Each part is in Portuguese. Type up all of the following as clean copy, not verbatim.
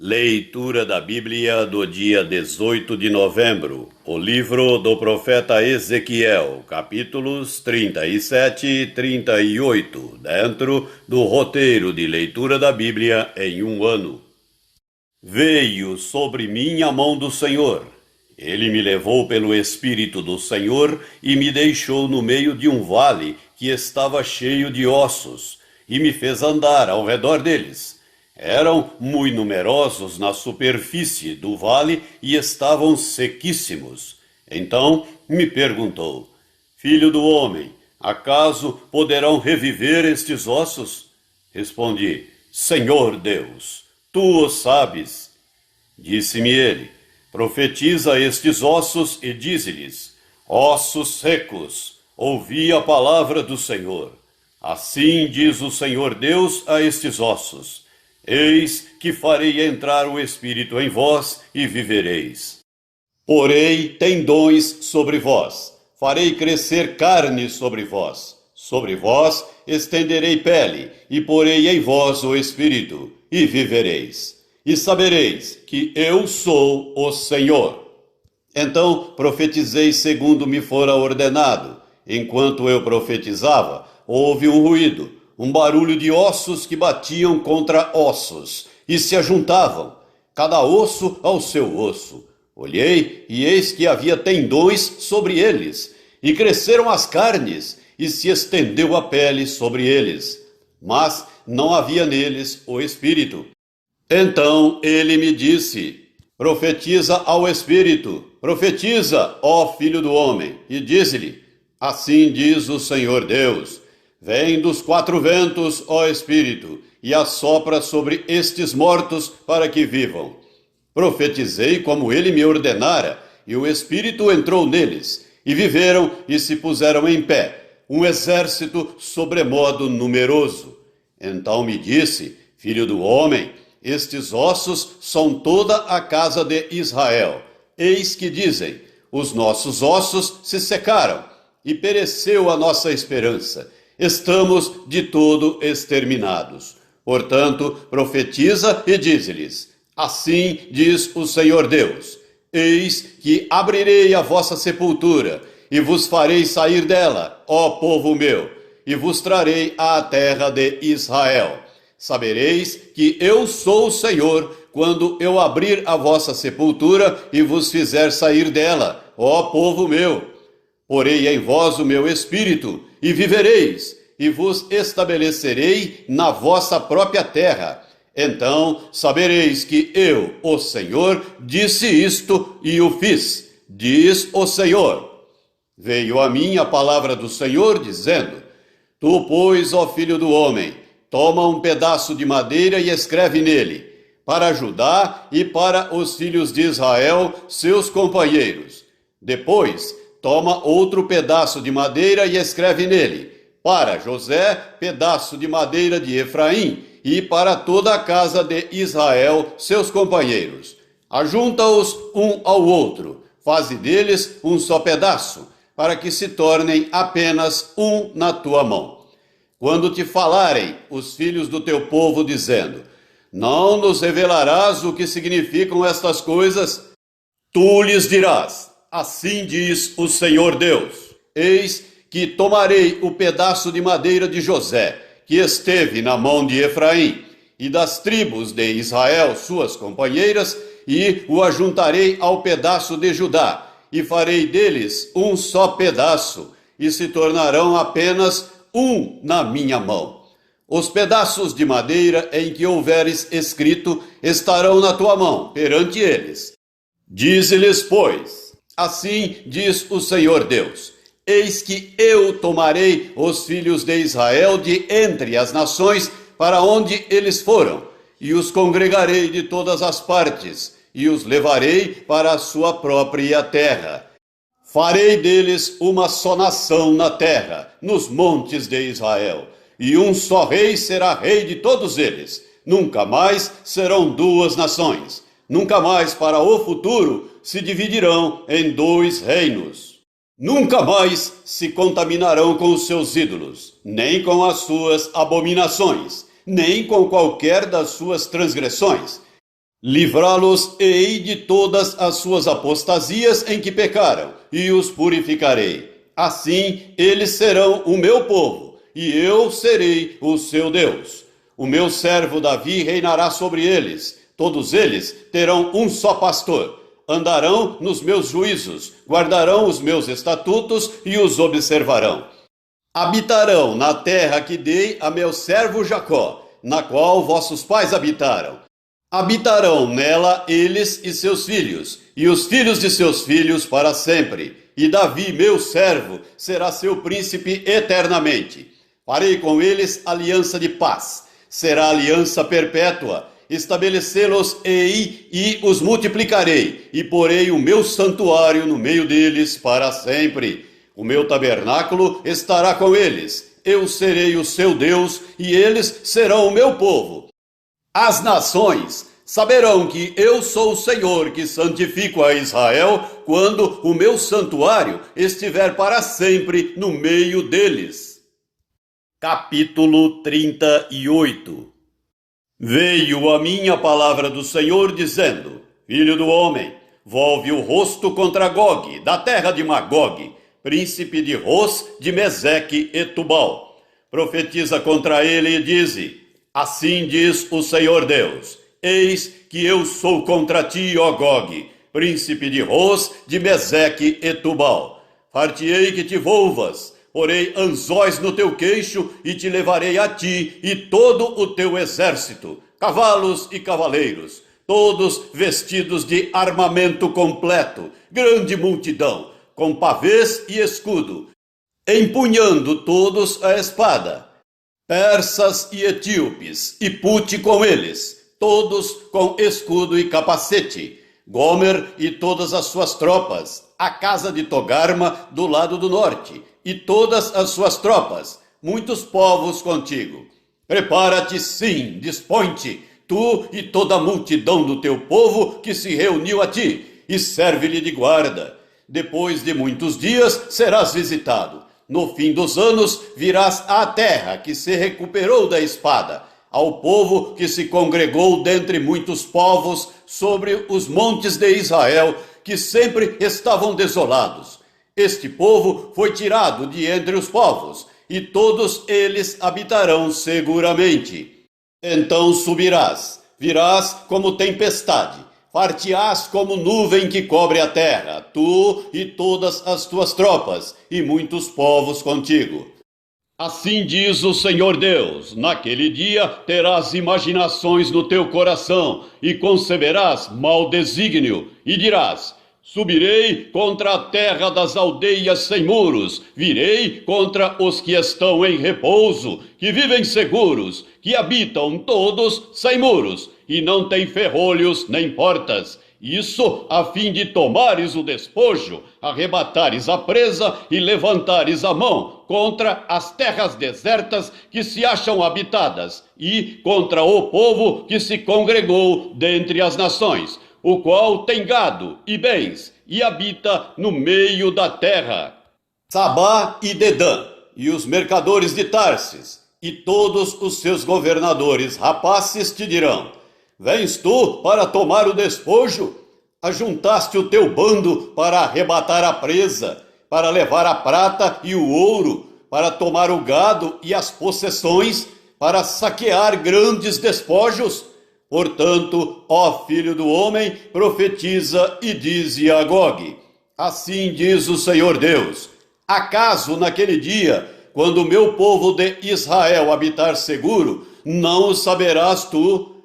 Leitura da Bíblia do dia 18 de novembro, o livro do profeta Ezequiel, capítulos 37 e 38, dentro do roteiro de leitura da Bíblia em um ano. Veio sobre mim a mão do Senhor. Ele me levou pelo Espírito do Senhor e me deixou no meio de um vale que estava cheio de ossos, e me fez andar ao redor deles. Eram muito numerosos na superfície do vale e estavam sequíssimos. Então me perguntou: Filho do homem, acaso poderão reviver estes ossos? Respondi: Senhor Deus, tu o sabes. Disse-me ele: Profetiza estes ossos e dize-lhes: Ossos secos, ouvi a palavra do Senhor. Assim diz o Senhor Deus a estes ossos: Eis que farei entrar o Espírito em vós e vivereis. Porei tendões sobre vós, farei crescer carne sobre vós. Sobre vós estenderei pele, e porei em vós o Espírito, e vivereis. E sabereis que eu sou o Senhor. Então profetizei segundo me fora ordenado. Enquanto eu profetizava, houve um ruído, um barulho de ossos que batiam contra ossos, e se ajuntavam, cada osso ao seu osso. Olhei, e eis que havia tendões sobre eles, e cresceram as carnes, e se estendeu a pele sobre eles. Mas não havia neles o Espírito. Então ele me disse: Profetiza ao Espírito, profetiza, ó Filho do homem, e dize-lhe: Assim diz o Senhor Deus: Vem dos quatro ventos, ó Espírito, e assopra sobre estes mortos para que vivam. Profetizei como ele me ordenara, e o Espírito entrou neles, e viveram e se puseram em pé, um exército sobremodo numeroso. Então me disse: Filho do homem, estes ossos são toda a casa de Israel. Eis que dizem: Os nossos ossos se secaram, e pereceu a nossa esperança. Estamos de todo exterminados. Portanto, profetiza e dize-lhes: Assim diz o Senhor Deus: Eis que abrirei a vossa sepultura, e vos farei sair dela, ó povo meu, e vos trarei à terra de Israel. Sabereis que eu sou o Senhor, quando eu abrir a vossa sepultura e vos fizer sair dela, ó povo meu. Porei em vós o meu espírito, e vivereis, e vos estabelecerei na vossa própria terra. Então sabereis que eu, o Senhor, disse isto e o fiz, diz o Senhor. Veio a mim a palavra do Senhor, dizendo: Tu, pois, ó filho do homem, toma um pedaço de madeira e escreve nele, para Judá e para os filhos de Israel, seus companheiros. Depois, toma outro pedaço de madeira e escreve nele, para José, pedaço de madeira de Efraim, e para toda a casa de Israel, seus companheiros. Ajunta-os um ao outro, faze deles um só pedaço, para que se tornem apenas um na tua mão. Quando te falarem os filhos do teu povo, dizendo: Não nos revelarás o que significam estas coisas, tu lhes dirás: Assim diz o Senhor Deus: Eis que tomarei o pedaço de madeira de José, que esteve na mão de Efraim, e das tribos de Israel, suas companheiras, e o ajuntarei ao pedaço de Judá, e farei deles um só pedaço, e se tornarão apenas um na minha mão. Os pedaços de madeira em que houveres escrito estarão na tua mão, perante eles. Dize-lhes, pois: Assim diz o Senhor Deus: Eis que eu tomarei os filhos de Israel de entre as nações para onde eles foram, e os congregarei de todas as partes, e os levarei para a sua própria terra. Farei deles uma só nação na terra, nos montes de Israel, e um só rei será rei de todos eles. Nunca mais serão duas nações. Nunca mais para o futuro se dividirão em dois reinos. Nunca mais se contaminarão com os seus ídolos, nem com as suas abominações, nem com qualquer das suas transgressões. Livrá-los-ei de todas as suas apostasias em que pecaram, e os purificarei. Assim eles serão o meu povo, e eu serei o seu Deus. O meu servo Davi reinará sobre eles. Todos eles terão um só pastor. Andarão nos meus juízos, guardarão os meus estatutos e os observarão. Habitarão na terra que dei a meu servo Jacó, na qual vossos pais habitaram. Habitarão nela eles e seus filhos, e os filhos de seus filhos para sempre. E Davi, meu servo, será seu príncipe eternamente. Farei com eles aliança de paz. Será aliança perpétua. Estabelecê-los-ei e os multiplicarei, e porei o meu santuário no meio deles para sempre. O meu tabernáculo estará com eles. Eu serei o seu Deus, e eles serão o meu povo. As nações saberão que eu sou o Senhor que santifico a Israel quando o meu santuário estiver para sempre no meio deles. Capítulo 38. Veio a minha palavra do Senhor dizendo: Filho do homem, volve o rosto contra Gog, da terra de Magog, príncipe de Ros, de Meseque e Tubal. Profetiza contra ele e dize: Assim diz o Senhor Deus: Eis que eu sou contra ti, ó Gog, príncipe de Ros, de Meseque e Tubal. Far-te-ei que te volvas, porei anzóis no teu queixo e te levarei a ti e todo o teu exército, cavalos e cavaleiros, todos vestidos de armamento completo, grande multidão, com pavês e escudo, empunhando todos a espada. Persas e etíopes, e Pute com eles, todos com escudo e capacete, Gomer e todas as suas tropas, a casa de Togarma do lado do norte, e todas as suas tropas, muitos povos contigo. Prepara-te sim, dispõe-te, tu e toda a multidão do teu povo que se reuniu a ti, e serve-lhe de guarda. Depois de muitos dias serás visitado. No fim dos anos virás à terra que se recuperou da espada, ao povo que se congregou dentre muitos povos sobre os montes de Israel, que sempre estavam desolados. Este povo foi tirado de entre os povos, e todos eles habitarão seguramente. Então subirás, virás como tempestade, far-te-ás como nuvem que cobre a terra, tu e todas as tuas tropas, e muitos povos contigo. Assim diz o Senhor Deus: naquele dia terás imaginações no teu coração, e conceberás mau desígnio, e dirás: subirei contra a terra das aldeias sem muros, virei contra os que estão em repouso, que vivem seguros, que habitam todos sem muros, e não têm ferrolhos nem portas. Isso a fim de tomares o despojo, arrebatares a presa e levantares a mão contra as terras desertas que se acham habitadas, e contra o povo que se congregou dentre as nações, o qual tem gado e bens, e habita no meio da terra. Sabá e Dedã, e os mercadores de Tarsis, e todos os seus governadores rapazes te dirão: vens tu para tomar o despojo? Ajuntaste o teu bando para arrebatar a presa, para levar a prata e o ouro, para tomar o gado e as possessões, para saquear grandes despojos? Portanto, ó filho do homem, profetiza e dize a Gog: assim diz o Senhor Deus: acaso naquele dia, quando o meu povo de Israel habitar seguro, não o saberás tu?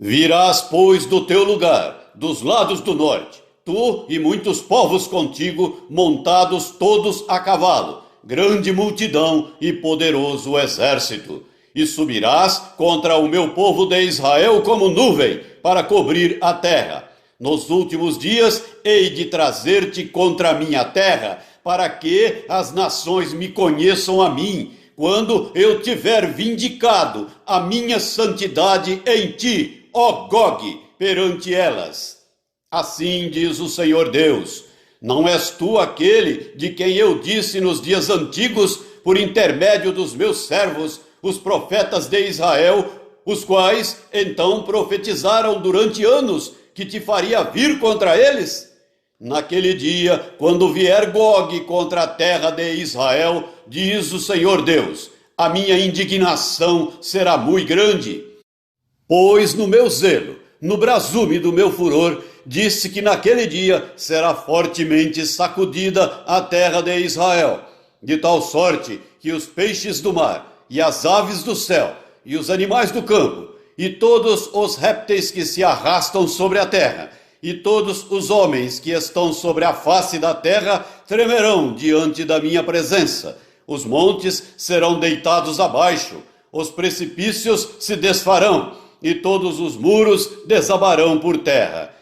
Virás, pois, do teu lugar, dos lados do norte, tu e muitos povos contigo, montados todos a cavalo, grande multidão e poderoso exército. E subirás contra o meu povo de Israel como nuvem, para cobrir a terra. Nos últimos dias hei de trazer-te contra a minha terra, para que as nações me conheçam a mim, quando eu tiver vindicado a minha santidade em ti, ó Gog, perante elas. Assim diz o Senhor Deus: não és tu aquele de quem eu disse nos dias antigos, por intermédio dos meus servos, os profetas de Israel, os quais então profetizaram durante anos que te faria vir contra eles? Naquele dia, quando vier Gog contra a terra de Israel, diz o Senhor Deus, a minha indignação será muito grande. Pois no meu zelo, no brasume do meu furor, disse que naquele dia será fortemente sacudida a terra de Israel, de tal sorte que os peixes do mar, e as aves do céu, e os animais do campo, e todos os répteis que se arrastam sobre a terra, e todos os homens que estão sobre a face da terra tremerão diante da minha presença. Os montes serão deitados abaixo, os precipícios se desfarão, e todos os muros desabarão por terra.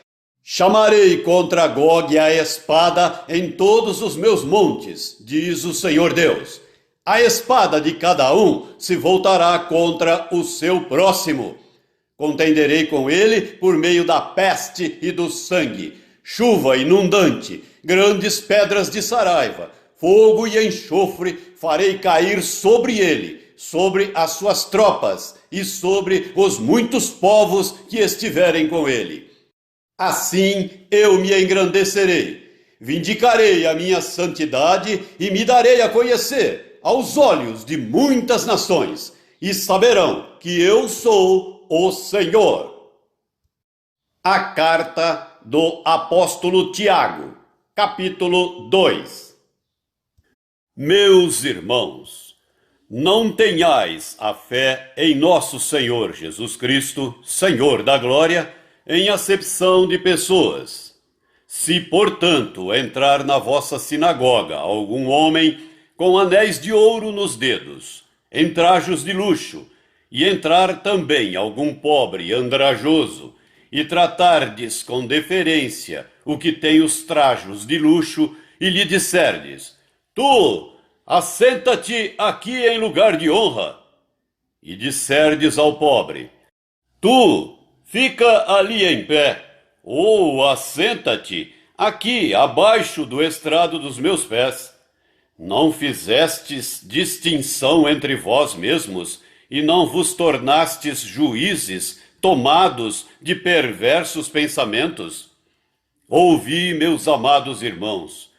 Chamarei contra Gog a espada em todos os meus montes, diz o Senhor Deus. A espada de cada um se voltará contra o seu próximo. Contenderei com ele por meio da peste e do sangue, chuva inundante, grandes pedras de saraiva, fogo e enxofre farei cair sobre ele, sobre as suas tropas e sobre os muitos povos que estiverem com ele. Assim eu me engrandecerei, vindicarei a minha santidade e me darei a conhecer aos olhos de muitas nações, e saberão que eu sou o Senhor. A carta do apóstolo Tiago, capítulo 2. Meus irmãos, não tenhais a fé em nosso Senhor Jesus Cristo, Senhor da glória, em acepção de pessoas. Se, portanto, entrar na vossa sinagoga algum homem com anéis de ouro nos dedos, em trajos de luxo, e entrar também algum pobre andrajoso, e tratardes com deferência o que tem os trajos de luxo, e lhe disserdes, tu, assenta-te aqui em lugar de honra. E disserdes ao pobre, tu, fica ali em pé, ou assenta-te aqui abaixo do estrado dos meus pés. Não fizestes distinção entre vós mesmos, e não vos tornastes juízes tomados de perversos pensamentos? Ouvi, meus amados irmãos,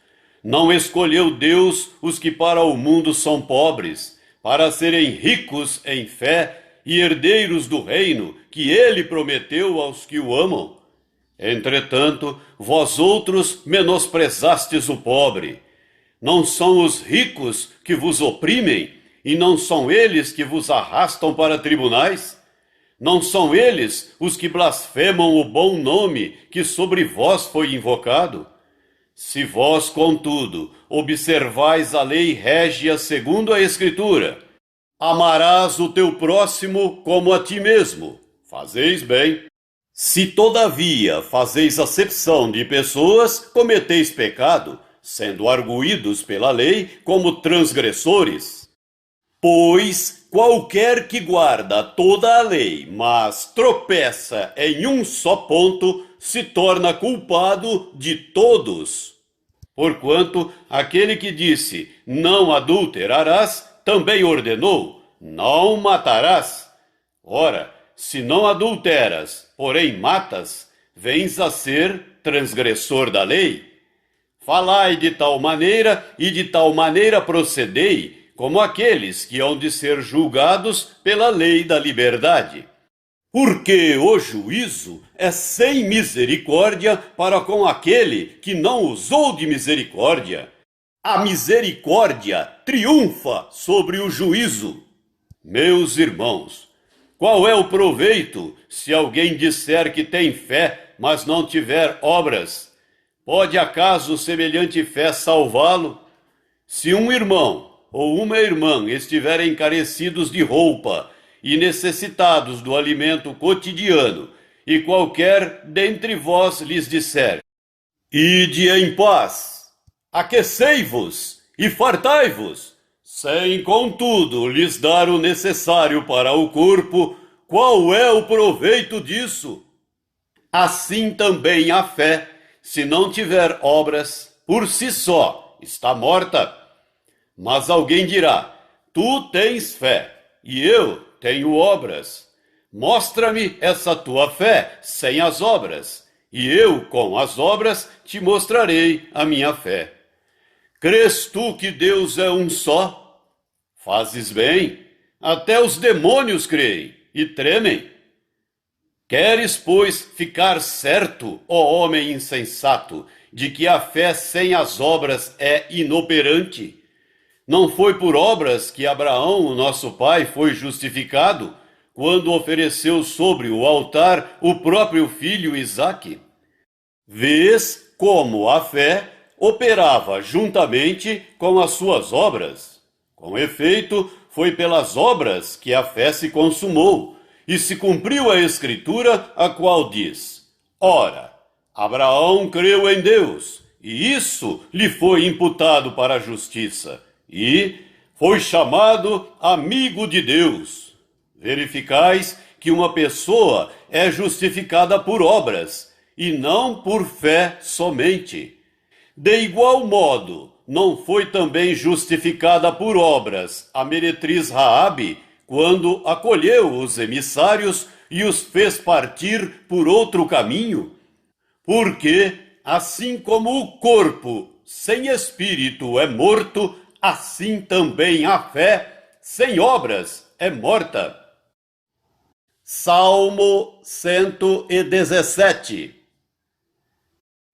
não escolheu Deus os que para o mundo são pobres, para serem ricos em fé e herdeiros do reino que ele prometeu aos que o amam? Entretanto, vós outros menosprezastes o pobre. Não são os ricos que vos oprimem, e não são eles que vos arrastam para tribunais? Não são eles os que blasfemam o bom nome que sobre vós foi invocado? Se vós, contudo, observais a lei régia segundo a Escritura, amarás o teu próximo como a ti mesmo, fazeis bem. Se todavia fazeis acepção de pessoas, cometeis pecado, sendo arguídos pela lei como transgressores. Pois qualquer que guarda toda a lei, mas tropeça em um só ponto, se torna culpado de todos. Porquanto aquele que disse, não adulterarás, também ordenou, não matarás. Ora, se não adulteras, porém matas, vens a ser transgressor da lei. Falai de tal maneira e de tal maneira procedei, como aqueles que hão de ser julgados pela lei da liberdade. Porque o juízo é sem misericórdia para com aquele que não usou de misericórdia. A misericórdia triunfa sobre o juízo. Meus irmãos, qual é o proveito se alguém disser que tem fé, mas não tiver obras? Pode acaso semelhante fé salvá-lo? Se um irmão ou uma irmã estiverem encarecidos de roupa e necessitados do alimento cotidiano, e qualquer dentre vós lhes disser, ide em paz, aquecei-vos e fartai-vos, sem contudo lhes dar o necessário para o corpo, qual é o proveito disso? Assim também a fé, se não tiver obras, por si só está morta. Mas alguém dirá, tu tens fé, e eu tenho obras. Mostra-me essa tua fé sem as obras, e eu, com as obras, te mostrarei a minha fé. Crês tu que Deus é um só? Fazes bem, até os demônios creem e tremem. Queres, pois, ficar certo, ó homem insensato, de que a fé sem as obras é inoperante? Não foi por obras que Abraão, o nosso pai, foi justificado, quando ofereceu sobre o altar o próprio filho Isaque? Vês como a fé operava juntamente com as suas obras. Com efeito, foi pelas obras que a fé se consumou, e se cumpriu a Escritura, a qual diz: Ora, Abraão creu em Deus, e isso lhe foi imputado para a justiça, e foi chamado amigo de Deus. Verificais que uma pessoa é justificada por obras, e não por fé somente. De igual modo, não foi também justificada por obras a meretriz Raabe, quando acolheu os emissários e os fez partir por outro caminho? Porque, assim como o corpo sem espírito é morto, assim também a fé sem obras é morta. Salmo 117.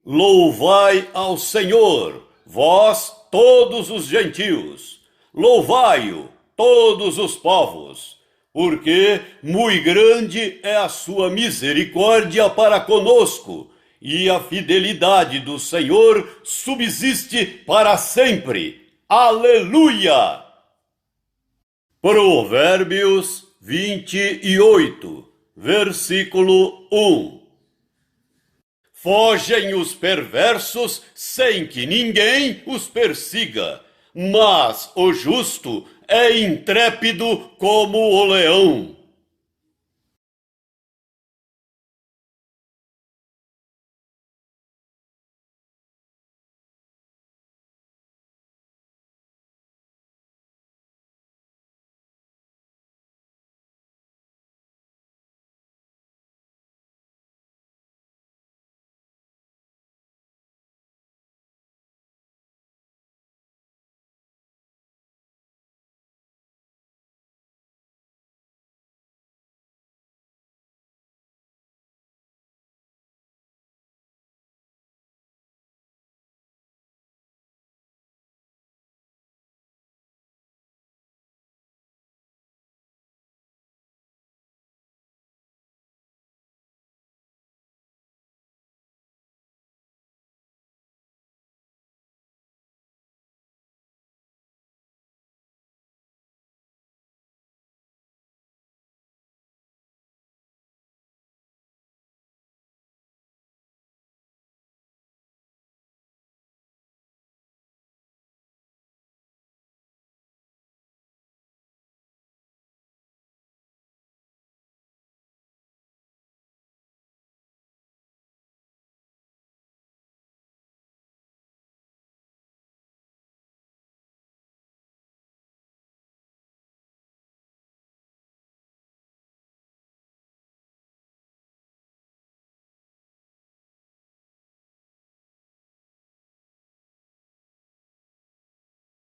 Louvai ao Senhor, vós todos os gentios, louvai-o, todos os povos, porque muito grande é a sua misericórdia para conosco, e a fidelidade do Senhor subsiste para sempre. Aleluia! Provérbios 28, versículo 1. Fogem os perversos sem que ninguém os persiga, mas o justo é intrépido como o leão.